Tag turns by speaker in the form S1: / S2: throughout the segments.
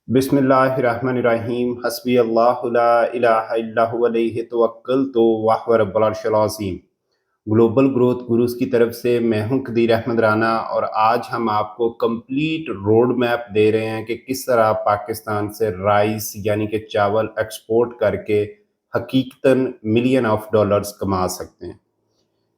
S1: बिस्मिल्लाहिर्रहमानिर्रहीम हस्बी अल्लाहु ला इलाहा इल्ला हुवा अलैहि तवक्कलतु व हुवा रब्बुल अर्शिल अज़ीम। ग्लोबल ग्रोथ गुरुज़ की तरफ से मैं हूं कदीर अहमद राना और आज हम आपको कंप्लीट रोड मैप दे रहे हैं कि किस तरह आप पाकिस्तान से राइस यानी कि चावल एक्सपोर्ट करके हकीकतन मिलियन ऑफ डॉलर्स कमा सकते हैं।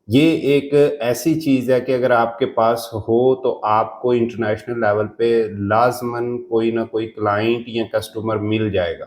S1: ये एक ऐसी चीज़ है कि अगर आपके पास हो तो आपको इंटरनेशनल लेवल पे लाज़मन कोई ना कोई क्लाइंट या कस्टमर मिल जाएगा,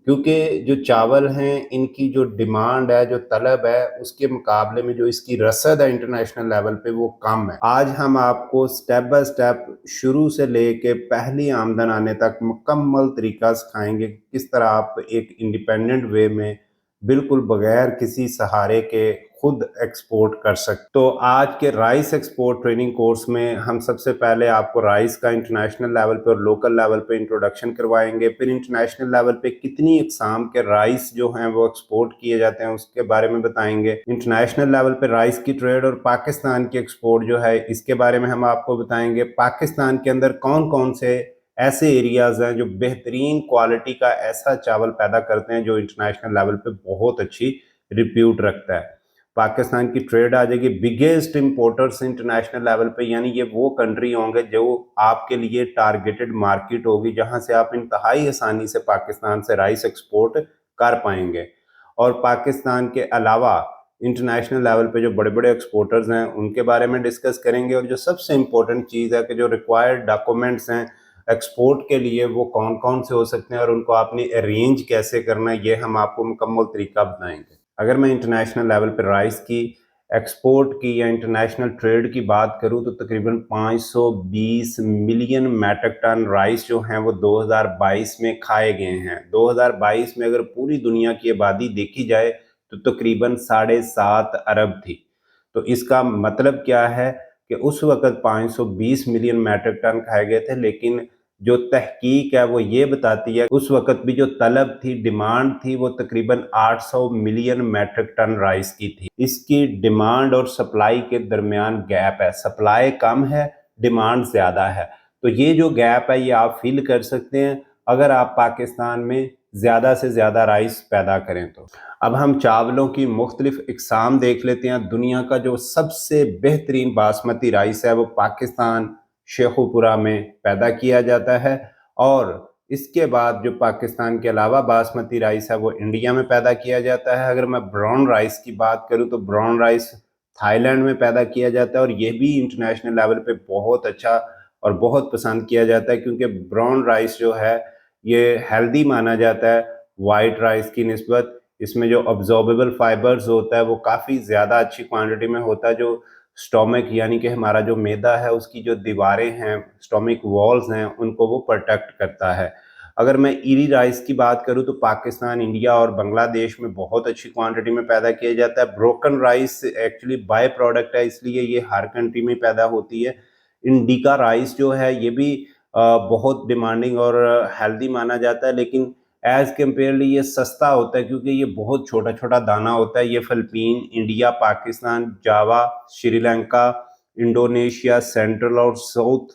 S1: क्योंकि जो चावल हैं इनकी जो डिमांड है, जो तलब है, उसके मुकाबले में जो इसकी रसद है इंटरनेशनल लेवल पे वो कम है। आज हम आपको स्टेप बाय स्टेप शुरू से लेके पहली आमदन आने तक मुकम्मल तरीका सिखाएंगे कि किस तरह आप एक इंडिपेंडेंट वे में बिल्कुल बगैर किसी सहारे के खुद एक्सपोर्ट कर सकते। तो आज के राइस एक्सपोर्ट ट्रेनिंग कोर्स में हम सबसे पहले आपको राइस का इंटरनेशनल लेवल पे और लोकल लेवल पे इंट्रोडक्शन करवाएंगे, फिर इंटरनेशनल लेवल पे कितनी इकसाम के राइस जो हैं वो एक्सपोर्ट किए जाते हैं उसके बारे में बताएंगे। इंटरनेशनल लेवल पे राइस की ट्रेड और पाकिस्तान की एक्सपोर्ट जो है इसके बारे में हम आपको बताएंगे। पाकिस्तान के अंदर कौन कौन से ऐसे एरियाज हैं जो बेहतरीन क्वालिटी का ऐसा चावल पैदा करते हैं जो इंटरनेशनल लेवल पे बहुत अच्छी रिप्यूट रखता है। पाकिस्तान की ट्रेड आ जाएगी बिगेस्ट इंपोर्टर्स इंटरनेशनल लेवल पे, यानी ये वो कंट्री होंगे जो आपके लिए टारगेटेड मार्केट होगी जहां से आप इंतहाई आसानी से पाकिस्तान से राइस एक्सपोर्ट कर पाएंगे। और पाकिस्तान के अलावा इंटरनेशनल लेवल पे जो बड़े बड़े एक्सपोर्टर्स हैं उनके बारे में डिस्कस करेंगे, और जो सबसे इम्पोर्टेंट चीज़ है कि जो रिक्वायर्ड डॉक्यूमेंट्स हैं एक्सपोर्ट के लिए वो कौन कौन से हो सकते हैं और उनको आपने अरेंज कैसे करना है, ये हम आपको मुकम्मल तरीका बताएंगे। अगर मैं इंटरनेशनल लेवल पर राइस की एक्सपोर्ट की या इंटरनेशनल ट्रेड की बात करूं तो तकरीबन 520 मिलियन मैट्रिक टन राइस जो हैं वो 2022 में खाए गए हैं। 2022 में अगर पूरी दुनिया की आबादी देखी जाए तो तकरीबन 7.5 अरब थी। तो इसका मतलब क्या है कि उस वक़्त 520 मिलियन मैट्रिक टन खाए गए थे, लेकिन जो तहकीक है वो ये बताती है उस वक़्त भी जो तलब थी, डिमांड थी, वो तकरीबन 800 मिलियन मैट्रिक टन राइस की थी। इसकी डिमांड और सप्लाई के दरमियान गैप है, सप्लाई कम है, डिमांड ज़्यादा है। तो ये जो गैप है ये आप फिल कर सकते हैं अगर आप पाकिस्तान में ज़्यादा से ज़्यादा राइस पैदा करें तो। अब हम चावलों की मुख्तलिफ इकसाम देख लेते हैं। दुनिया का जो सबसे बेहतरीन बासमती राइस है वो पाकिस्तान शेखुपुरा में पैदा किया जाता है, और इसके बाद जो पाकिस्तान के अलावा बासमती राइस है वो इंडिया में पैदा किया जाता है। अगर मैं ब्राउन राइस की बात करूं तो ब्राउन राइस थाईलैंड में पैदा किया जाता है, और ये भी इंटरनेशनल लेवल पे बहुत अच्छा और बहुत पसंद किया जाता है, क्योंकि ब्राउन राइस जो है ये हेल्दी माना जाता है वाइट राइस की निस्बत। इसमें जो ऑब्जॉर्बेबल फाइबर्स होता है वो काफ़ी ज़्यादा अच्छी क्वांटिटी में होता है, जो स्टोमक यानी कि हमारा जो मैदा है उसकी जो दीवारें हैं, स्टोमक वॉल्स हैं, उनको वो प्रोटेक्ट करता है। अगर मैं ईरी राइस की बात करूं तो पाकिस्तान, इंडिया और बांग्लादेश में बहुत अच्छी क्वांटिटी में पैदा किया जाता है। Broken rice actually by product है, इसलिए ये हर कंट्री में पैदा होती है। इंडिका राइस जो है ये भी बहुत डिमांडिंग और हेल्दी माना जाता है, लेकिन एज़ कम्पेयरली ये सस्ता होता है क्योंकि ये बहुत छोटा छोटा दाना होता है। ये फिलिपीन, इंडिया, पाकिस्तान, जावा, श्रीलंका, इंडोनेशिया, सेंट्रल और साउथ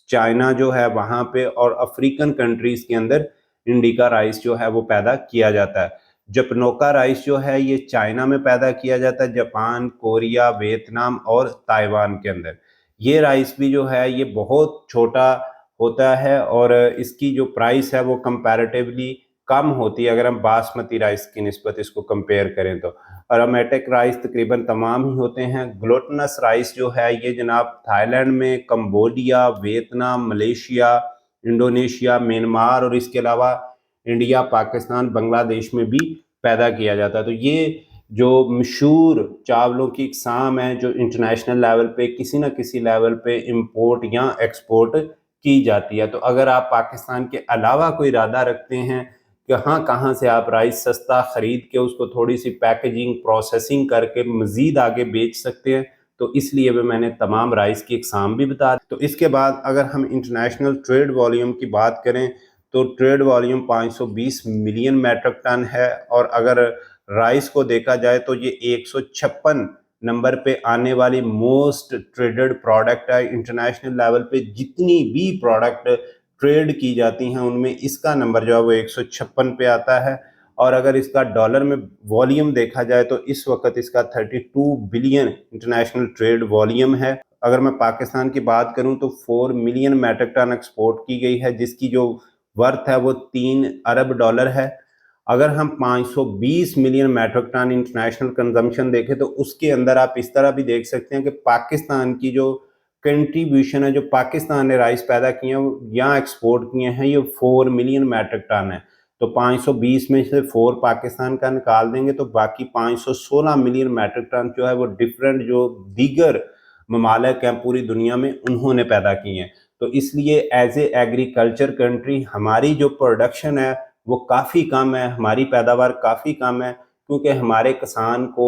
S1: चाइना जो है वहाँ पे, और अफ्रीकन कंट्रीज़ के अंदर इंडिका राइस जो है वो पैदा किया जाता है। जपनोका राइस जो है ये चाइना में पैदा किया जाता है, जापान, कोरिया, वियतनाम और ताइवान के अंदर। ये राइस भी जो है ये बहुत छोटा होता है, और इसकी जो प्राइस है वो कंपैरेटिवली कम होती है अगर हम बासमती राइस की निस्बत इसको कंपेयर करें तो। अरोमेटिक राइस तकरीबन तमाम ही होते हैं। ग्लूटेनस राइस जो है ये जनाब थाईलैंड में, Cambodia, Vietnam, Malaysia, Indonesia, Myanmar और इसके अलावा इंडिया, पाकिस्तान, बांग्लादेश में भी पैदा किया जाता है। तो ये जो मशहूर चावलों की इकसाम है जो इंटरनेशनल लेवल पे किसी न किसी लेवल पे इंपोर्ट या एक्सपोर्ट की जाती है। तो अगर आप पाकिस्तान के अलावा कोई इरादा रखते हैं कि हाँ कहाँ से आप राइस सस्ता ख़रीद के उसको थोड़ी सी पैकेजिंग प्रोसेसिंग करके मज़ीद आगे बेच सकते हैं, तो इसलिए भी मैंने तमाम राइस की इकसाम भी बता दी। तो इसके बाद अगर हम इंटरनेशनल ट्रेड वॉल्यूम की बात करें तो trade volume 520 million metric tonne है, और अगर राइस को देखा जाए तो ये 156 नंबर पे आने वाली मोस्ट ट्रेडेड प्रोडक्ट है। इंटरनेशनल लेवल पे जितनी भी प्रोडक्ट ट्रेड की जाती हैं उनमें इसका नंबर जो है वो 156 पे आता है। और अगर इसका डॉलर में वॉल्यूम देखा जाए तो इस वक्त इसका 32 बिलियन इंटरनेशनल ट्रेड वॉल्यूम है। अगर मैं पाकिस्तान की बात करूं तो 4 मिलियन मेट्रिक टन एक्सपोर्ट की गई है, जिसकी जो वर्थ है वो 3 अरब डॉलर है। अगर हम 520 million metric tonne international consumption देखें तो उसके अंदर आप इस तरह भी देख सकते हैं कि पाकिस्तान की जो कंट्रीब्यूशन है, जो पाकिस्तान ने राइस पैदा किए हैं या एक्सपोर्ट किए हैं, ये 4 मिलियन मेट्रिक टन है। तो 520 में से 4 पाकिस्तान का निकाल देंगे तो बाकी 516 मिलियन मेट्रिक टन जो है वो डिफरेंट जो दीगर ममालिक हैं पूरी दुनिया में उन्होंने पैदा किए हैं। तो इसलिए एज ए एग्रीकल्चर कंट्री हमारी जो प्रोडक्शन है वो काफ़ी कम है, हमारी पैदावार काफ़ी कम है, क्योंकि हमारे किसान को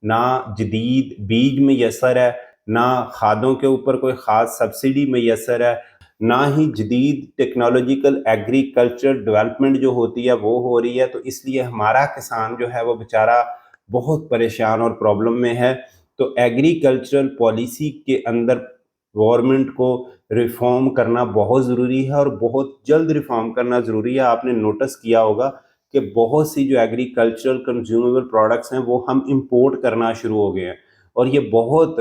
S1: ना जदीद बीज मैसर है, ना खादों के ऊपर कोई ख़ास सब्सिडी मैसर है, ना ही जदीद टेक्नोलॉजिकल एग्रीकल्चर डेवलपमेंट जो होती है वो हो रही है। तो इसलिए हमारा किसान जो है वो बेचारा बहुत परेशान और प्रॉब्लम में है। तो एग्रीकल्चरल पॉलिसी के अंदर गवर्नमेंट को रिफॉर्म करना बहुत ज़रूरी है और बहुत जल्द रिफॉर्म करना ज़रूरी है। आपने नोटिस किया होगा कि बहुत सी जो एग्रीकल्चरल कंज्यूमेबल प्रोडक्ट्स हैं वो हम इंपोर्ट करना शुरू हो गए हैं, और ये बहुत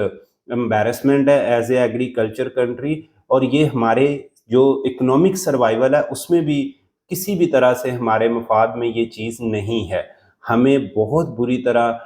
S1: एम्बैरेसमेंट है एज ए एग्रीकल्चर कंट्री। और ये हमारे जो इकोनॉमिक सर्वाइवल है उसमें भी किसी भी तरह से हमारे मफाद में ये चीज़ नहीं है। हमें बहुत बुरी तरह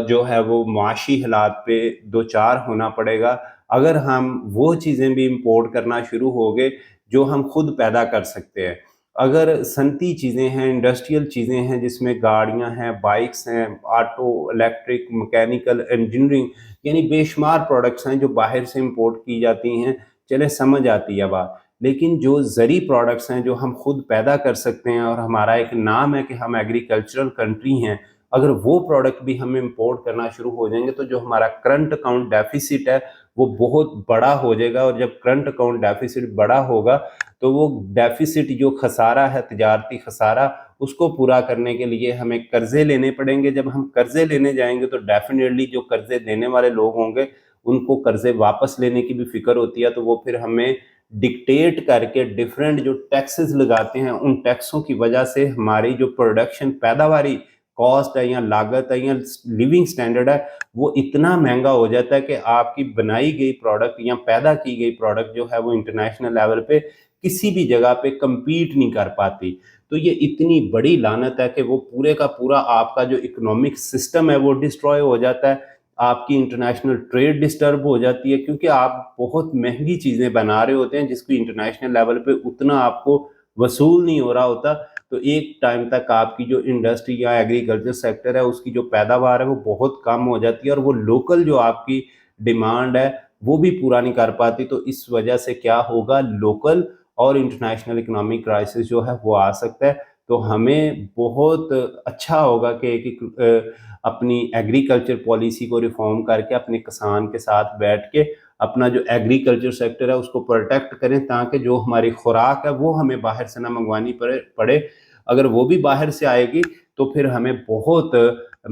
S1: जो है वो माशी हालात पे दो चार होना पड़ेगा अगर हम वो चीज़ें भी इंपोर्ट करना शुरू हो गए जो हम खुद पैदा कर सकते हैं। अगर सनती चीज़ें हैं, इंडस्ट्रियल चीज़ें हैं जिसमें गाड़ियां हैं, बाइक्स हैं, ऑटो, इलेक्ट्रिक, मैकेनिकल इंजीनियरिंग, यानी बेशुमार प्रोडक्ट्स हैं जो बाहर से इंपोर्ट की जाती हैं, चले समझ आती है बात। लेकिन जो ज़री प्रोडक्ट्स हैं जो हम खुद पैदा कर सकते हैं और हमारा एक नाम है कि हम एग्रीकल्चरल कंट्री हैं, अगर वो प्रोडक्ट भी हम इंपोर्ट करना शुरू हो जाएंगे तो जो हमारा करंट अकाउंट डेफिसिट है वो बहुत बड़ा हो जाएगा। और जब करंट अकाउंट डेफिसिट बड़ा होगा तो वो डेफिसिट जो खसारा है, तजारती खसारा, उसको पूरा करने के लिए हमें कर्जे लेने पड़ेंगे। जब हम कर्जे लेने जाएंगे तो डेफिनेटली जो कर्जे देने वाले लोग होंगे उनको कर्जे वापस लेने की भी फिक्र होती है, तो वो फिर हमें डिक्टेट करके डिफरेंट जो टैक्सेस लगाते हैं उन टैक्सों की वजह से हमारी जो प्रोडक्शन पैदावारी कॉस्ट है या लागत है या लिविंग स्टैंडर्ड है वो इतना महंगा हो जाता है कि आपकी बनाई गई प्रोडक्ट या पैदा की गई प्रोडक्ट जो है वो इंटरनेशनल लेवल पे किसी भी जगह पे compete नहीं कर पाती। तो ये इतनी बड़ी लानत है कि वो पूरे का पूरा आपका जो इकोनॉमिक सिस्टम है वो डिस्ट्रॉय हो जाता है, आपकी इंटरनेशनल ट्रेड डिस्टर्ब हो जाती है, क्योंकि आप बहुत महंगी चीज़ें बना रहे होते हैं जिसको इंटरनेशनल लेवल पे उतना आपको वसूल नहीं हो रहा होता। तो एक टाइम तक आपकी जो इंडस्ट्री या एग्रीकल्चर सेक्टर है उसकी जो पैदावार है वो बहुत कम हो जाती है और वो लोकल जो आपकी डिमांड है वो भी पूरा नहीं कर पाती। तो इस वजह से क्या होगा, लोकल और इंटरनेशनल इकोनॉमिक क्राइसिस जो है वो आ सकता है। तो हमें बहुत अच्छा होगा कि अपनी एग्रीकल्चर पॉलिसी को रिफॉर्म करके अपने किसान के साथ बैठ के अपना जो एग्रीकल्चर सेक्टर है उसको प्रोटेक्ट करें, ताकि जो हमारी खुराक है वो हमें बाहर से ना मंगवानी पड़े। अगर वो भी बाहर से आएगी तो फिर हमें बहुत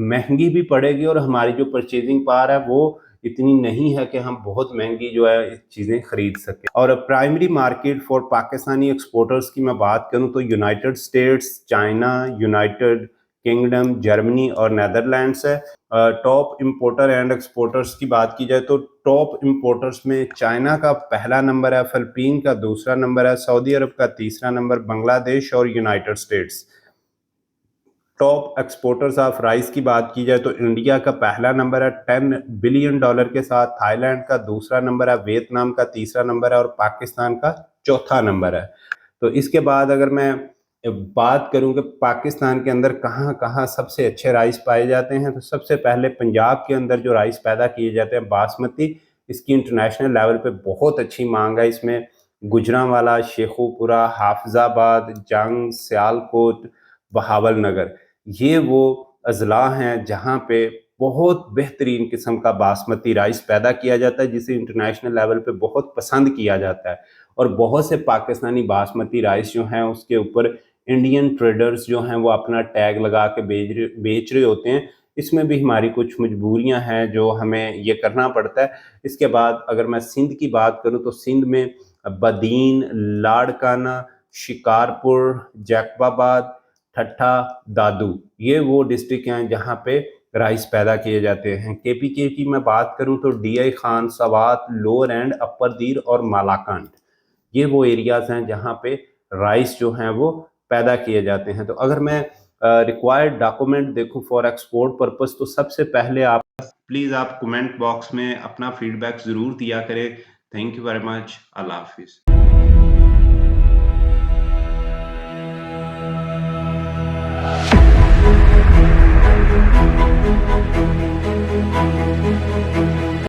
S1: महंगी भी पड़ेगी और हमारी जो परचेजिंग पावर है वो इतनी नहीं है कि हम बहुत महंगी जो है चीज़ें खरीद सकें। और primary market for Pakistani exporters की मैं बात करूं तो United states, China, United kingdom, Germany और नेदरलैंड्स है। टॉप इंपोर्टर एंड एक्सपोर्टर्स की बात की जाए तो टॉप इंपोर्टर्स में चाइना का पहला नंबर है, फिलिपीन का दूसरा नंबर है, सऊदी अरब का तीसरा नंबर, बांग्लादेश और United states. Top exporters of rice की बात की जाए तो इंडिया का पहला नंबर है $10 बिलियन के साथ, थाईलैंड का दूसरा नंबर है, वियतनाम का तीसरा नंबर है और पाकिस्तान का चौथा नंबर है। तो इसके बाद अगर मैं बात करूं कि पाकिस्तान के अंदर कहाँ कहाँ सबसे अच्छे राइस पाए जाते हैं, तो सबसे पहले पंजाब के अंदर जो राइस पैदा किए जाते हैं बासमती, इसकी इंटरनेशनल लेवल पे बहुत अच्छी मांग है। इसमें गुजरांवाला, शेखुपुरा, हाफिजाबाद, जंग, सियालकोट, बहावल नगर, ये वो अजला हैं जहाँ पे बहुत बेहतरीन किस्म का बासमती राइस पैदा किया जाता है जिसे इंटरनेशनल लेवल पे बहुत पसंद किया जाता है। और बहुत से पाकिस्तानी बासमती राइस जो हैं उसके ऊपर इंडियन ट्रेडर्स जो हैं वो अपना टैग लगा के बेच रहे होते हैं। इसमें भी हमारी कुछ मजबूरियां हैं जो हमें ये करना पड़ता है। इसके बाद अगर मैं सिंध की बात करूं तो सिंध में बदीन, लाड़काना, शिकारपुर, जैकबाबाद, ठट्ठा, दादू, ये वो डिस्ट्रिक्ट हैं जहाँ पे राइस पैदा किए जाते हैं। केपीके की मैं बात करूँ तो DI Khan, Swat, lower and upper दीर और मालाकांड, ये वो एरियाज़ हैं जहाँ पे राइस जो हैं वो पैदा किए जाते हैं। तो अगर मैं रिक्वायर्ड डॉक्यूमेंट देखूँ फॉर एक्सपोर्ट पर्पस, तो सबसे पहले आप प्लीज़ आप कमेंट बॉक्स में अपना फीडबैक ज़रूर दिया करें। Thank you very much. Allah हाफिज़।